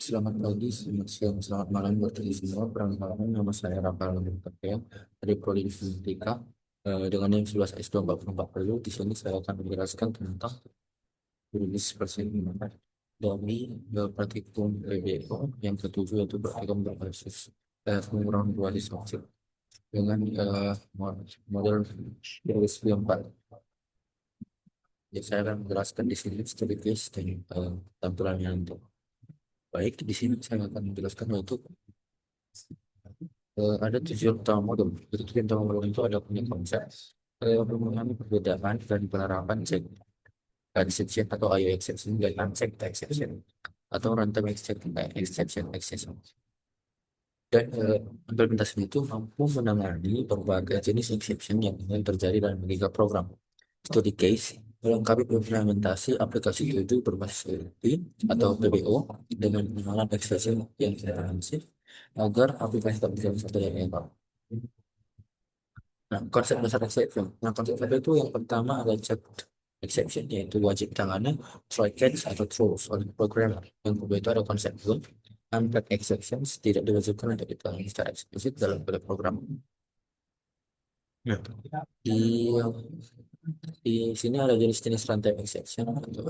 Selamat pagi, selamat siang, selamat malam buat kita semua. Perkenalkan, nama saya Rafael Nurul dari Prodi Informatika dengan NIM 11S2440. Di sini saya akan menjelaskan tentang rilis persaingan dari praktikum PBO yang ketujuh, yaitu praktikum berbasis pengurangan berbasis objek dengan model rilis 4. Jadi saya akan menjelaskan di sini studi case dan tampilannya untuk baik. Di sini saya akan menjelaskan yaitu ada tujuan utama modul. Jadi tujuan utama modul itu ada punya konsep, memahami perbedaan dan penerapan check exception atau IO exception dan unchecked exception atau runtime exception. Dan implementasinya itu mampu menangani berbagai jenis exception yang terjadi dalam berbagai program. Studi case melengkapi implementasi aplikasi itu berbasis PHP atau PBO dengan pengenalan exception yang komprehensif agar aplikasi tak berjalan seperti yang baik. Nah, konsep dasar exception. Nah, konsep dasar itu yang pertama ada check exception, yaitu wajib tangannya try catch atau throws oleh programmer. Yang kedua itu ada konsep loop. Unpack exceptions tidak diwajibkan untuk ditangani secara eksplisit dalam kode program. Nah, di di sini ada jenis-jenis runtime exception atau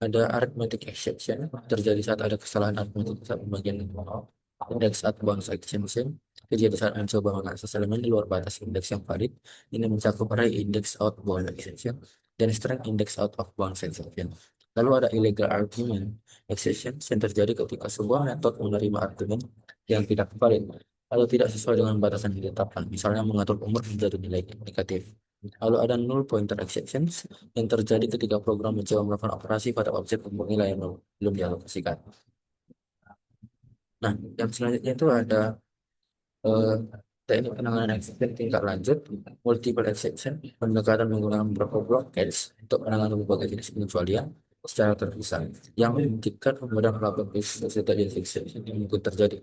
ada arithmetic exception terjadi saat ada kesalahan arithmetic saat pembagian indeks outbound exception terjadi saat mencoba mengakses elemen di luar batas indeks yang valid. Ini mencakup array index outbound exception dan string index out of bounds exception. Lalu ada illegal argument exception yang terjadi ketika sebuah metode menerima argumen yang tidak valid atau tidak sesuai dengan batasan yang ditetapkan, misalnya mengatur umur menjadi nilai negatif. Lalu ada null pointer exceptions yang terjadi ketika program mencoba melakukan operasi pada objek untuk nilai yang belum dialokasikan. Nah, yang selanjutnya itu ada eh, teknik penanganan exception tingkat lanjut, multiple exception, pendekatan menggunakan beberapa blockage untuk menangani berbagai jenis pengecualian secara terpisah, yang memungkinkan pembuatan melakukan terjadi exception yang mungkin terjadi.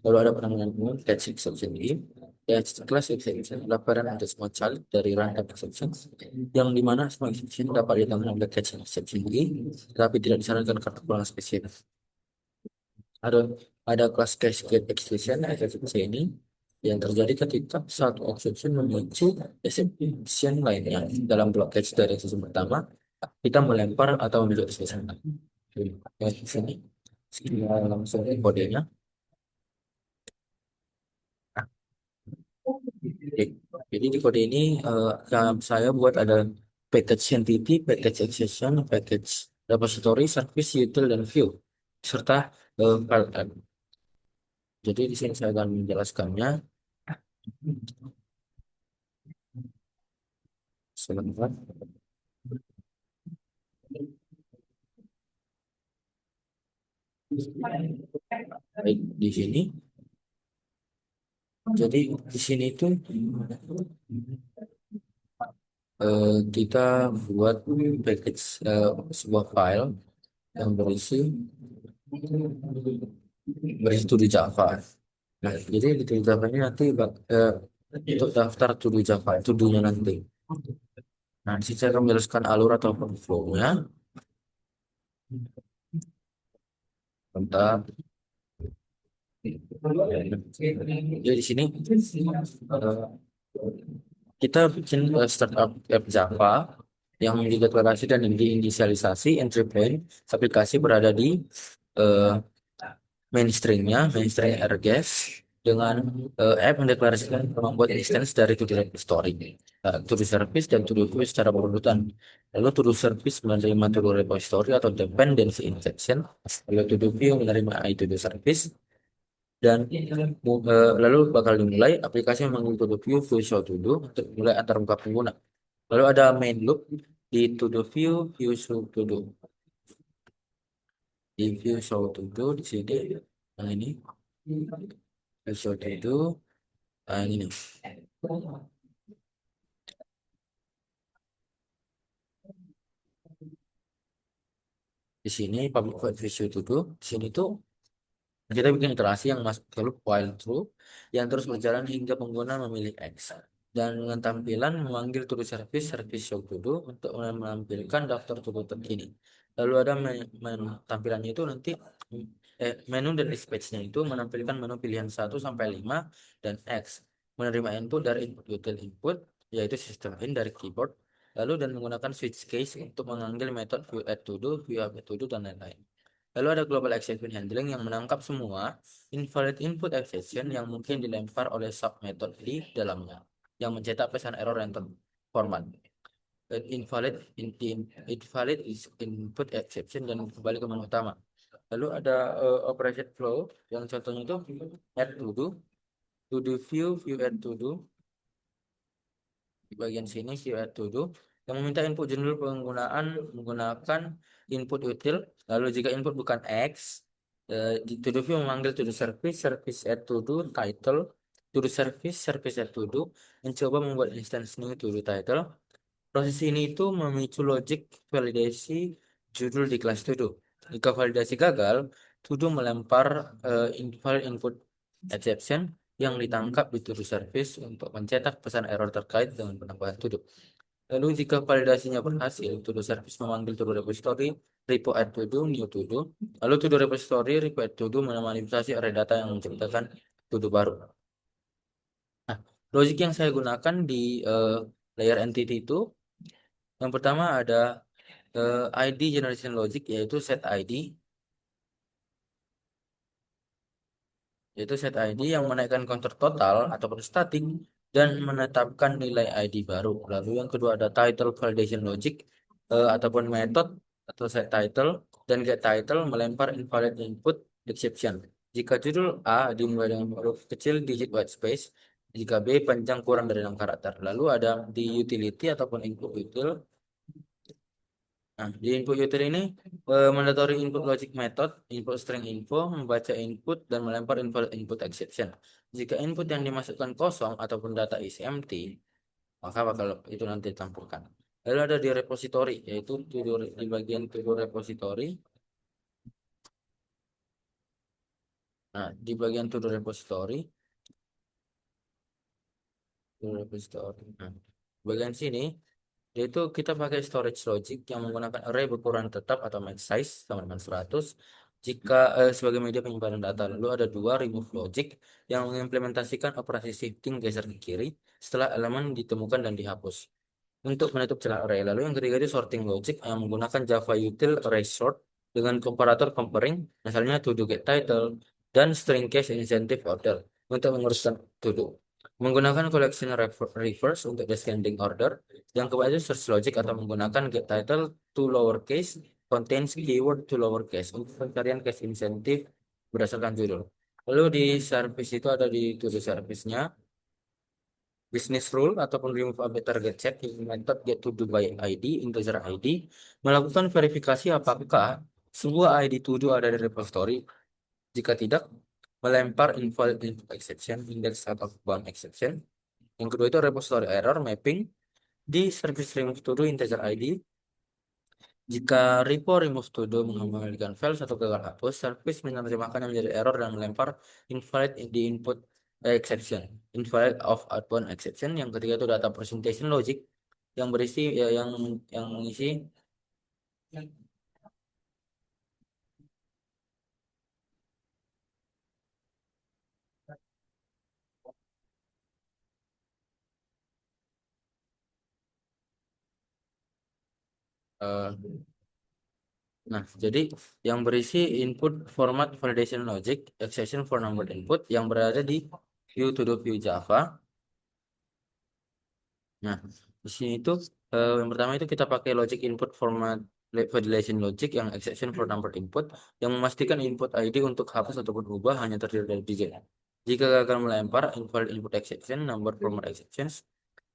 Lalu ada penanganan umum, catch exception ini. Ya, class exception adalah peran untuk semua child dari runtime exception, yang dimana semua exception dapat ditangani oleh catch exception ini, tetapi tidak disarankan karena kekurangan spesifik. Ada ada kelas cascade exception, exception ini yang terjadi ketika satu exception memicu exception lainnya. Dalam blockage dari exception pertama, kita melempar atau menunjuk exception lain. Ya, di sini kita langsung ke kodenya. Oke. Jadi di kode ini saya buat ada package entity, package exception, package repository, service, util, dan view serta file type. Jadi di sini saya akan menjelaskannya. Sebentar. Baik, di sini. Jadi di sini itu kita buat package sebuah file yang berisi to do Java. Nah, jadi di to do Java ini nanti untuk daftar to do Java, to do-nya nanti. Nah, di sini saya akan menjelaskan alur ataupun flow-nya. Bentar. Jadi di sini eh, kita bikin startup app Java yang dideklarasi dan diinisialisasi entry point aplikasi berada di eh, mainstream RGS dengan app yang deklarasikan membuat instance dari to story, to service dan to view secara berurutan. Lalu to service menerima to repository atau dependency injection, lalu to view menerima to service, dan lalu bakal dimulai aplikasi memanggil to view show to do untuk mulai antar muka pengguna. Lalu ada main loop di to view show to do, di view show to do di sini. Nah ini show to do. Nah, ini. Di sini public void visual to do. Di sini tuh kita bikin iterasi yang masuk ke loop while true yang terus berjalan hingga pengguna memilih X. Dan dengan tampilan memanggil to do service show to do untuk menampilkan daftar to do terkini. Lalu ada tampilannya itu nanti menu dan dispatch-nya itu menampilkan menu pilihan 1 sampai 5 dan X. Menerima input dari input util input, yaitu sistem in dari keyboard, lalu dan menggunakan switch case untuk mengambil metode view add to do, view update to do, dan lain-lain. Lalu ada global exception handling yang menangkap semua invalid input exception yang mungkin dilempar oleh sub method di dalamnya, yang mencetak pesan error yang terformat. Invalid invalid is input exception dan kembali ke menu utama. Lalu ada operation flow yang contohnya itu add to do view add to do. Di bagian sini view add to do yang meminta input judul penggunaan menggunakan input util. Lalu jika input bukan X, di to do view memanggil to do service, service add to do, title, to do service, service add to do, mencoba membuat instance new to do title. Proses ini itu memicu logic validasi judul di kelas to do. Jika validasi gagal, to do melempar invalid input exception yang ditangkap di to do service untuk mencetak pesan error terkait dengan penambahan to do. Lalu jika validasinya berhasil, to do service memanggil to do repository, repo add to do, new to do. Lalu to do repository, repo add to do memanipulasi array data yang menciptakan to do baru. Nah, logik yang saya gunakan di layer entity itu, yang pertama ada ID generation logic, yaitu set ID, yang menaikkan counter total ataupun static dan menetapkan nilai ID baru. Lalu yang kedua ada title validation logic ataupun method atau set title dan get title melempar invalid input exception. Jika judul A dimulai dengan huruf kecil digit white space, jika B panjang kurang dari 6 karakter. Lalu ada di utility ataupun input util. Nah, di input util ini mandatory input logic method, input string info, membaca input dan melempar invalid input exception. Jika input yang dimasukkan kosong ataupun data is empty, maka bakal itu nanti ditampilkan. Lalu ada di repository, yaitu di bagian to do repository. Nah, di bagian to do repository, Nah, bagian sini yaitu kita pakai storage logic yang menggunakan array berukuran tetap atau max size sama dengan 100 jika sebagai media penyimpanan data. Lalu ada dua remove logic yang mengimplementasikan operasi shifting geser ke kiri setelah elemen ditemukan dan dihapus untuk menutup celah array. Lalu yang ketiga itu sorting logic yang menggunakan Java util array sort dengan komparator comparing misalnya to do get title dan string case incentive order untuk menguruskan to do. Menggunakan collection reverse untuk descending order. Yang keempat itu search logic atau menggunakan get title to lowercase contains keyword to lowercase untuk pencarian case incentive berdasarkan judul. Lalu di service itu ada di to do service-nya business rule ataupun remove update target set method get to do by ID integer ID melakukan verifikasi apakah sebuah ID to do ada di repository. Jika tidak, melempar invalid input exception index atau bound exception. Yang kedua itu repository error mapping di service remove to do integer ID. Jika repo remove to do mengembalikan file atau gagal hapus, service menerjemahkannya menjadi error dan melempar invalid di input exception, invalid of outbound exception. Yang ketiga itu data presentation logic yang berisi yang mengisi eh, nah, jadi yang berisi input format validation logic, exception for number input yang berada di view to do view Java. Nah, di sini itu yang pertama itu kita pakai logic input format validation logic yang exception for number input yang memastikan input ID untuk hapus ataupun ubah hanya terdiri dari digit. Jika gagal melempar invalid input exception, number format exceptions.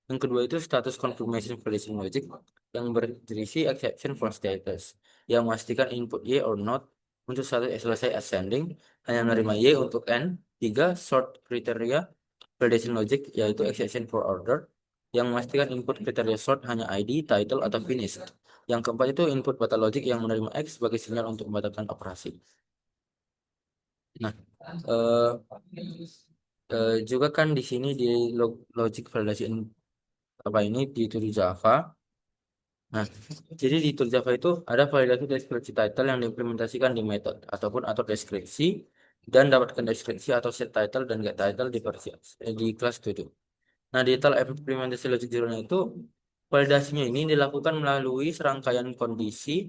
Yang kedua itu status confirmation validation logic yang berisi exception for status yang memastikan input Y or not untuk status selesai ascending hanya menerima Y untuk N. Tiga, sort kriteria validation logic yaitu exception for order yang memastikan input kriteria sort hanya ID, title, atau finished. Yang keempat itu input bata logic yang menerima X sebagai sinyal untuk membatalkan operasi. Nah, eh, juga kan di sini di logic validation apa ini di to do Java Nah, jadi di tool Java itu ada validasi deskripsi title yang diimplementasikan di method ataupun atau deskripsi dan dapatkan deskripsi atau set title dan get title di versi di kelas to-do. Nah, di detail implementasi logic zero-nya itu validasinya ini dilakukan melalui serangkaian kondisi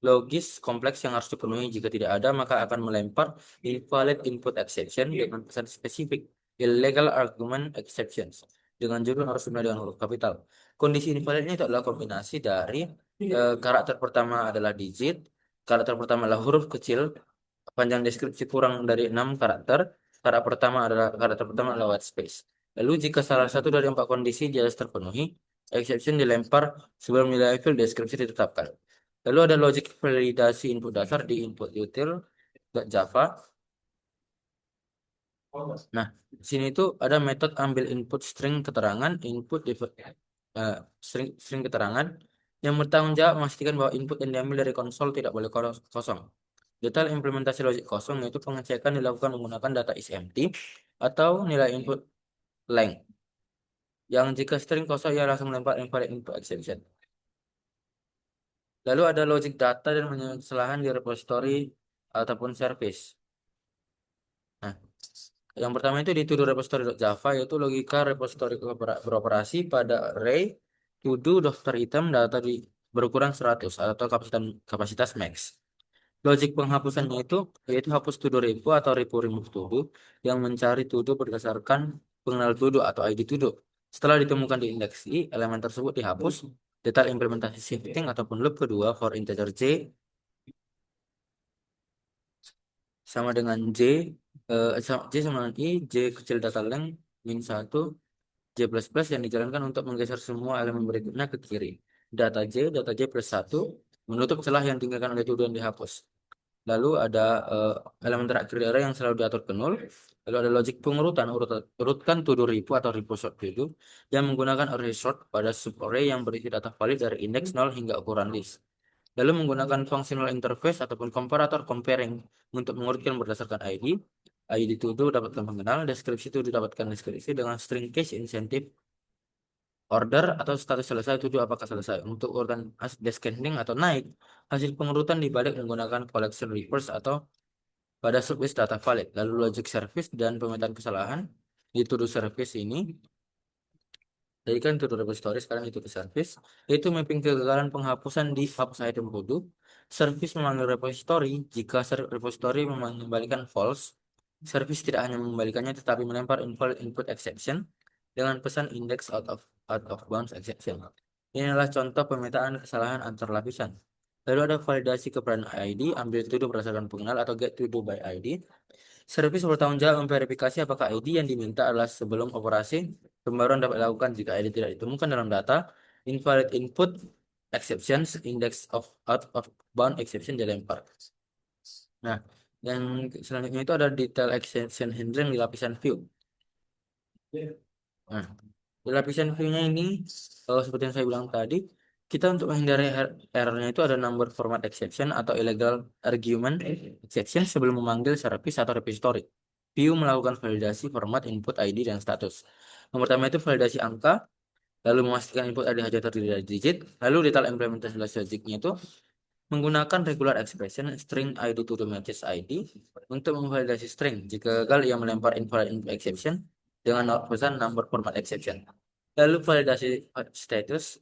logis kompleks yang harus dipenuhi. Jika tidak ada, maka akan melempar invalid input exception dengan pesan spesifik illegal argument exceptions dengan judul harus dimulai dengan huruf kapital. Kondisi invalidnya itu adalah kombinasi dari karakter pertama adalah digit, karakter pertama adalah huruf kecil, panjang deskripsi kurang dari 6 karakter, karakter pertama adalah white space. Lalu jika salah satu dari empat kondisi jelas terpenuhi, exception dilempar sebelum nilai field deskripsi ditetapkan. Lalu ada logic validasi input dasar di input util.java. Nah, di sini itu ada metode ambil input string keterangan, string keterangan yang bertanggung jawab memastikan bahwa input yang diambil dari konsol tidak boleh kosong. Detail implementasi logik kosong yaitu pengecekan dilakukan menggunakan data is empty atau nilai input length. Yang jika string kosong ia langsung melempar invalid input exception. Lalu ada logic data dan menyebut kesalahan di repository ataupun service. Nah, yang pertama itu di to-do repository.java yaitu logika repository beroperasi pada array to-do daftar item data berukuran 100 atau kapasitas max. Logik penghapusannya itu yaitu hapus to-do repo atau repo remove to-do yang mencari to-do berdasarkan pengenal to-do atau ID to-do. Setelah ditemukan di indeks I, elemen tersebut dihapus. Detail implementasi shifting ataupun loop kedua for integer J sama dengan J sama dengan I, J kecil data length min 1, J plus plus yang dijalankan untuk menggeser semua elemen berikutnya ke kiri. Data J plus 1 menutup celah yang ditinggalkan oleh to-do yang dihapus. Lalu ada elemen terakhir di array yang selalu diatur ke nol. Lalu ada logik pengurutan, urutkan to do repo atau repo sort to do yang menggunakan array sort pada subarray yang berisi data valid dari indeks 0 hingga ukuran list. Lalu menggunakan functional interface ataupun comparator comparing untuk mengurutkan berdasarkan ID. ID to do dapatkan pengenal, deskripsi to do dapatkan deskripsi dengan string case insentif order atau status selesai to do apakah selesai. Untuk urutan descending atau naik, hasil pengurutan dibalik menggunakan collection reverse atau pada service data valid. Lalu logic service dan pemetaan kesalahan di to do service ini, jadi kan to do repository sekarang itu ke service, yaitu mapping kegagalan penghapusan di hapus item to do. Service memanggil repository jika repository mengembalikan false. Service tidak hanya mengembalikannya tetapi melempar invalid input exception dengan pesan index out of bounds exception. Inilah contoh pemetaan kesalahan antar lapisan. Lalu ada validasi keberadaan ID, ambil to do berdasarkan pengenal atau get to do by ID. Servis bertanggung jawab memverifikasi apakah ID yang diminta adalah sebelum operasi. Pembaruan dapat dilakukan jika ID tidak ditemukan dalam data. Invalid input exceptions, index of out of bound exception dilempar. Nah, yang selanjutnya itu ada detail exception handling di lapisan view. Nah, di lapisan view-nya ini, seperti yang saya bilang tadi, kita untuk menghindari errornya itu ada number format exception atau illegal argument exception sebelum memanggil service atau repository. View melakukan validasi format input ID dan status. Yang pertama itu validasi angka, lalu memastikan input ID hanya terdiri dari digit, lalu detail implementasi logiknya itu menggunakan regular expression string ID to the matches ID untuk memvalidasi string. Jika gagal, ia melempar invalid input exception dengan pesan number format exception. Lalu validasi status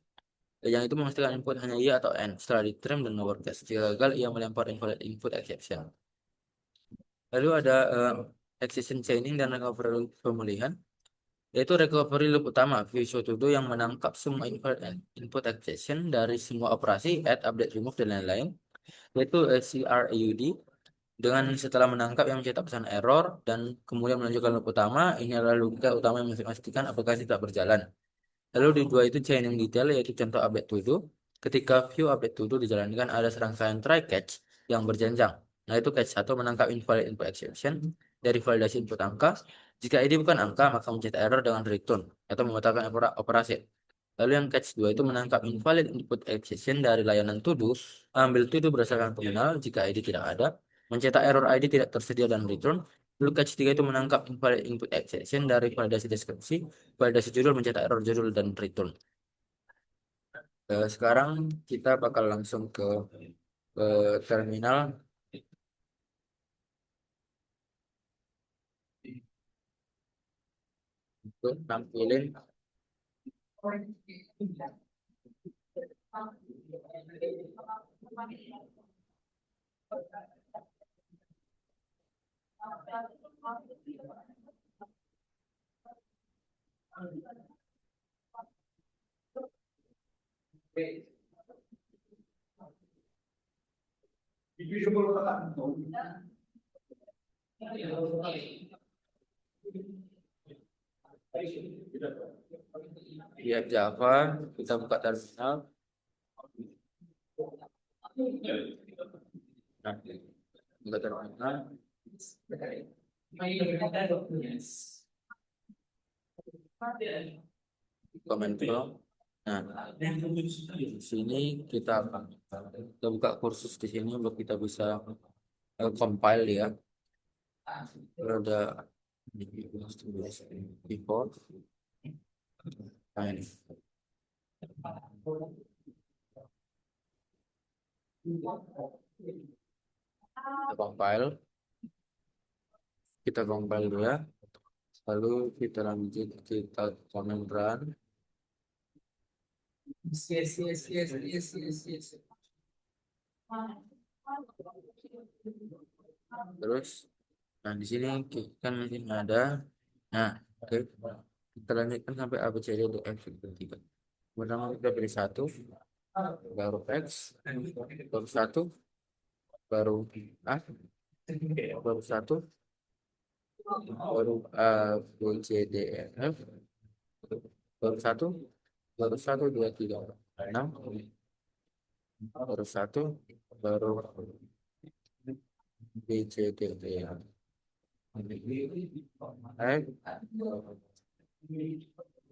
yang itu memastikan input hanya iya atau n setelah di trim dan overcast. Jika gagal, ia melempar invalid input exception. Lalu ada exception chaining dan recovery pemulihan, yaitu recovery loop utama Visual To Do yang menangkap semua input exception dari semua operasi add, update, remove dan lain-lain, yaitu CRAUD dengan setelah menangkap yang mencetak pesan error dan kemudian menunjukkan loop utama. Ini adalah logika utama yang memastikan aplikasi tak berjalan. Lalu di dua itu chaining detail yaitu contoh update to do. Ketika view update to do dijalankan ada serangkaian try catch yang berjenjang. Nah itu catch 1 menangkap invalid input exception dari validasi input angka. Jika ID bukan angka maka mencetak error dengan return atau membatalkan operasi. Lalu yang catch 2 itu menangkap invalid input exception dari layanan to do, ambil to do berdasarkan pengenal jika ID tidak ada, mencetak error ID tidak tersedia dan return. Lalu catch 3 itu menangkap invalid input exception dari validasi deskripsi, validasi judul mencetak error judul dan return. Sekarang kita bakal langsung ke terminal untuk nampilin di app Java. Kita buka terminal. Nah, buka terminal. Comment from. Nah, di sini kita buka kursus di sini untuk kita bisa compile ya. Ada before. Nah, ini. Kita compile dulu ya. Lalu kita lanjut kita comment run. Yes. Terus, nah di sini kan masih ada. Nah, oke. Kita lanjutkan sampai A B C D E F G. Pertama kita pilih satu, baru X, baru satu, baru A, baru satu, baru A B C D E F, baru satu dua tiga enam, baru satu, baru B C D E F.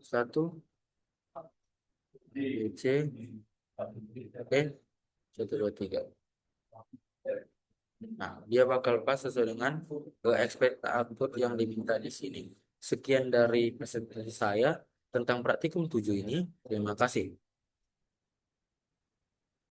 Satu B C oke 1 2 3. Nah, dia bakal pas sesuai dengan expect output yang diminta di sini. Sekian dari presentasi saya tentang praktikum 7 ini. Terima kasih.